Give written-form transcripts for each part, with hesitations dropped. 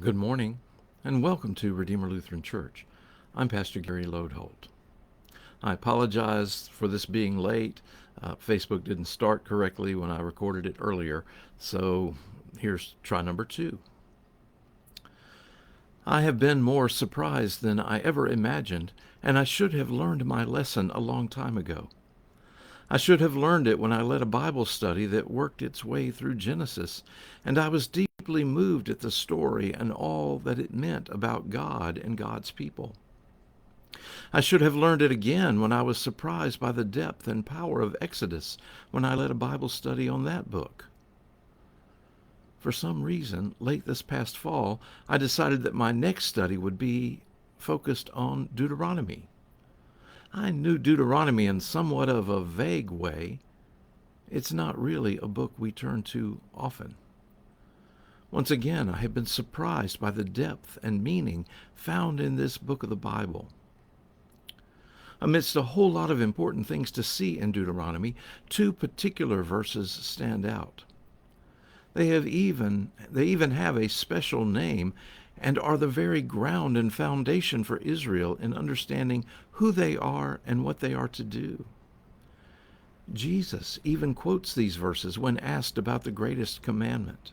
Good morning, and welcome to Redeemer Lutheran Church. I'm Pastor Gary Lodeholt. I apologize for this being late. Facebook didn't start correctly when I recorded it earlier, so here's try number two. I have been more surprised than I ever imagined, and I should have learned my lesson a long time ago. I should have learned it when I led a Bible study that worked its way through Genesis, and I was deeply moved at the story and all that it meant about God and God's people. I should have learned it again when I was surprised by the depth and power of Exodus when I led a Bible study on that book. For some reason, late this past fall, I decided that my next study would be focused on Deuteronomy. I knew Deuteronomy in somewhat of a vague way. It's not really a book we turn to often. Once again, I have been surprised by the depth and meaning found in this book of the Bible. Amidst a whole lot of important things to see in Deuteronomy, two particular verses stand out. They even have a special name and are the very ground and foundation for Israel in understanding who they are and what they are to do. Jesus even quotes these verses when asked about the greatest commandment.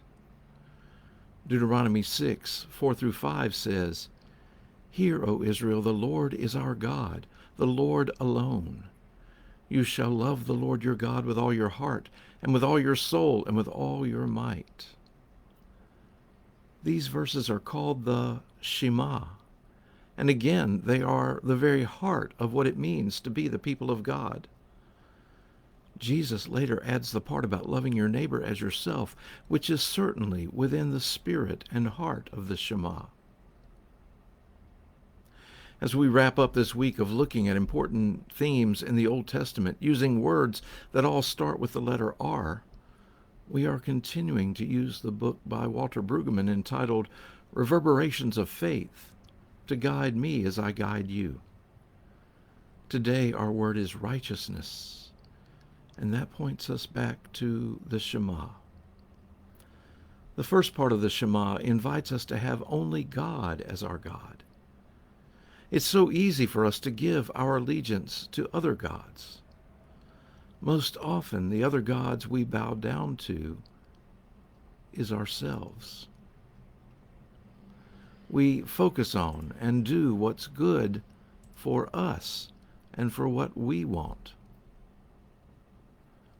Deuteronomy 6, 4 through 5 says, "Hear, O Israel, the Lord is our God, the Lord alone. You shall love the Lord your God with all your heart, and with all your soul, and with all your might." These verses are called the Shema, and again, they are the very heart of what it means to be the people of God. Jesus later adds the part about loving your neighbor as yourself, which is certainly within the spirit and heart of the Shema. As we wrap up this week of looking at important themes in the Old Testament using words that all start with the letter R, we are continuing to use the book by Walter Brueggemann entitled Reverberations of Faith to guide me as I guide you. Today our word is righteousness, and that points us back to the Shema. The first part of the Shema invites us to have only God as our God. It's so easy for us to give our allegiance to other gods. Most often, the other gods we bow down to is ourselves. We focus on and do what's good for us and for what we want.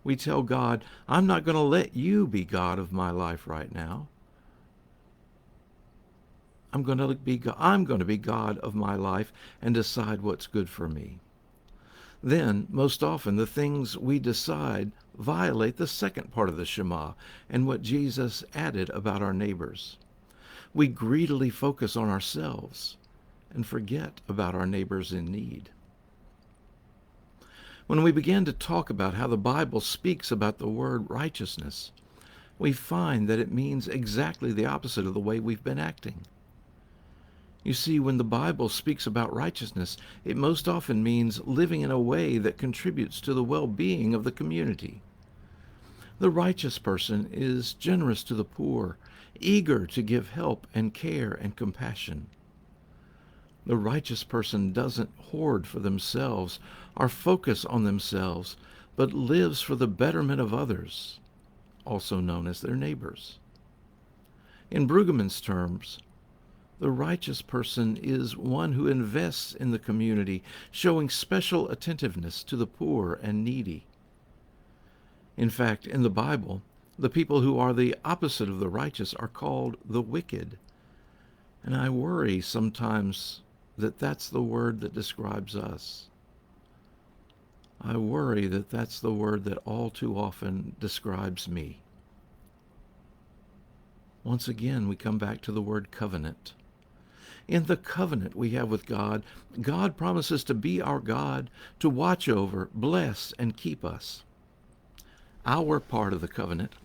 We tell God, "I'm not going to let you be God of my life right now. I'm going to be God of my life and decide what's good for me." Then, most often, the things we decide violate the second part of the Shema and what Jesus added about our neighbors. We greedily focus on ourselves and forget about our neighbors in need. When we begin to talk about how the Bible speaks about the word righteousness, we find that it means exactly the opposite of the way we've been acting. You see, when the Bible speaks about righteousness, it most often means living in a way that contributes to the well-being of the community. The righteous person is generous to the poor, eager to give help and care and compassion. The righteous person doesn't hoard for themselves or focus on themselves, but lives for the betterment of others, also known as their neighbors. In Brueggemann's terms, the righteous person is one who invests in the community, showing special attentiveness to the poor and needy. In fact, in the Bible, the people who are the opposite of the righteous are called the wicked. And I worry sometimes that that's the word that describes us. I worry that that's the word that all too often describes me. Once again, we come back to the word covenant. In the covenant we have with God, God promises to be our God, to watch over, bless, and keep us. Our part of the covenant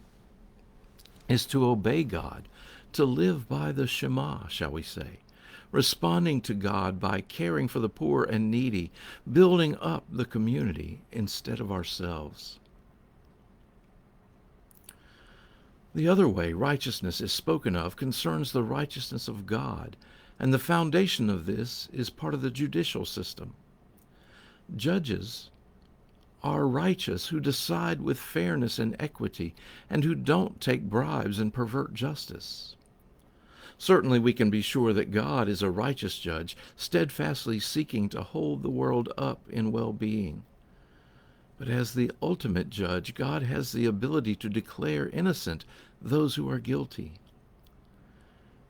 is to obey God, to live by the Shema, shall we say, responding to God by caring for the poor and needy, building up the community instead of ourselves. The other way righteousness is spoken of concerns the righteousness of God, and the foundation of this is part of the judicial system. Judges are righteous who decide with fairness and equity, and who don't take bribes and pervert justice. Certainly we can be sure that God is a righteous judge, steadfastly seeking to hold the world up in well-being. But as the ultimate judge, God has the ability to declare innocent those who are guilty.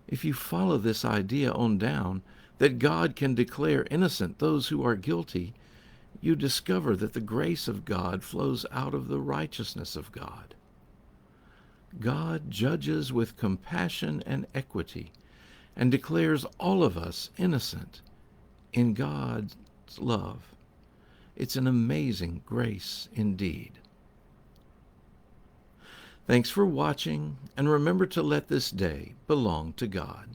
If you follow this idea on down, that God can declare innocent those who are guilty, you discover that the grace of God flows out of the righteousness of God. God judges with compassion and equity and declares all of us innocent in God's love. It's an amazing grace indeed. Thanks for watching, and remember to let this day belong to God.